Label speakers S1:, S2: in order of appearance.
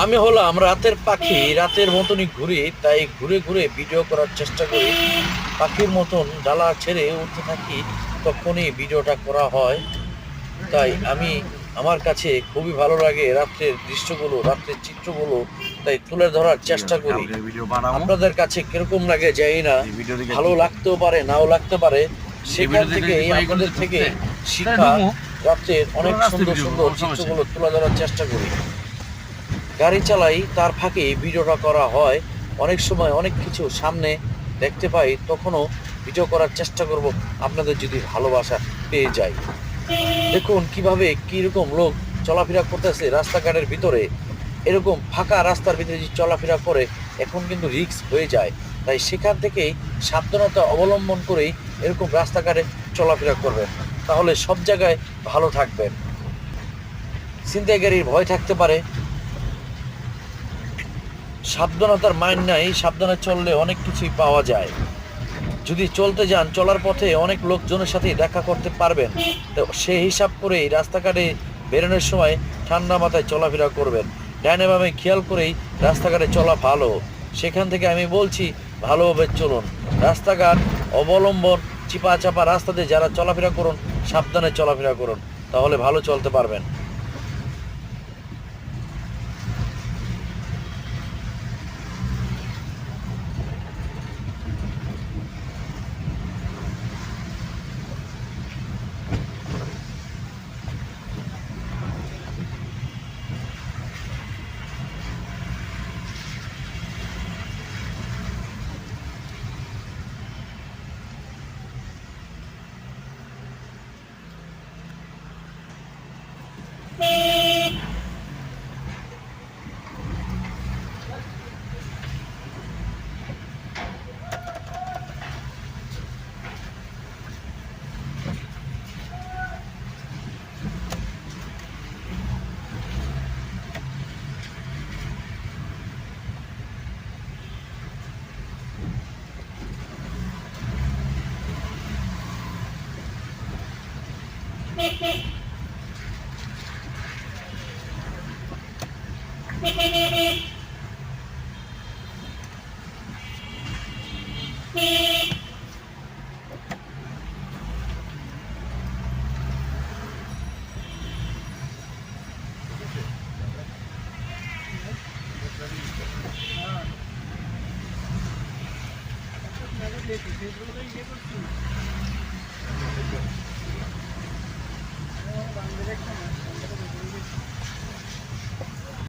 S1: আমি হলাম রাতের পাখি, রাতের মতনই ঘুরি, তাই ঘুরে ঘুরে ভিডিও করার চেষ্টা করি। পাখির মতন ডালা ছেড়ে উঠতে থাকি, তখনই ভিডিওটা করা হয়। তাই আমার কাছে খুবই ভালো লাগে রাত্রের দৃশ্যগুলো, রাত্রের চিত্রগুলো, তাই তুলে ধরার
S2: ঠিক
S1: চেষ্টা
S2: আছে,
S1: করি।
S2: কালকে ভিডিও বানাবো।
S1: আপনাদের কাছে কিরকম লাগে জানি না,
S2: এই ভিডিও দেখে
S1: ভালো
S2: কি কয়?
S1: লাগতেও পারে, নাও লাগতে পারে।
S2: এই
S1: সেখান
S2: ভিডিও দেখে কি
S1: থেকেই
S2: কয় এগুলো
S1: আপনাদের
S2: যে
S1: থেকে
S2: ঢুকতে? তাই
S1: শিক্ষা,
S2: ঢুকমু,
S1: রাত্রের
S2: পুরো
S1: অনেক
S2: রাস্তায়
S1: সুন্দর
S2: ভিডিও করবো,
S1: সুন্দর
S2: কোনো সমস্যা
S1: চিত্রগুলো
S2: নেই।
S1: তুলে ধরার চেষ্টা করি। গাড়ি চালাই, তার ফাঁকে ভিডিওটা করা হয়। অনেক সময় অনেক কিছু সামনে দেখতে পাই, তখনও ভিডিও করার চেষ্টা করব, আপনাদের যদি ভালোবাসা পেয়ে যাই। দেখুন কিভাবে কিরকম লোক চলাফেরা করতেছে রাস্তাঘাটের ভিতরে। এরকম ফাঁকা রাস্তার ভিতরে যে চলাফেরা করে, এখন কিন্তু রিস্ক হয়ে যায়। তাই সেখান থেকেই সাবধানতা অবলম্বন করেই এরকম রাস্তাঘাটে চলাফেরা করবেন, তাহলে সব জায়গায় ভালো থাকবেন। ছিনতাইকারীর ভয় থাকতে পারে, সাবধানতার মাইন নাই, সাবধানে চললে অনেক কিছুই পাওয়া যায়। যদি চলতে যান, চলার পথে অনেক লোকজনের সাথে দেখা করতে পারবেন। তো সেই হিসাব করেই রাস্তাঘাটে বেরোনোর সময় ঠান্ডা মাথায় চলাফেরা করবেন। ডাইনে বামে খেয়াল করেই রাস্তাঘাটে চলা ভালো। সেখান থেকে আমি বলছি, ভালোভাবে চলুন। রাস্তাঘাট অবলম্বন, চিপা চাপা রাস্তাতে যারা চলাফেরা করুন, সাবধানে চলাফেরা করুন, তাহলে ভালো চলতে পারবেন।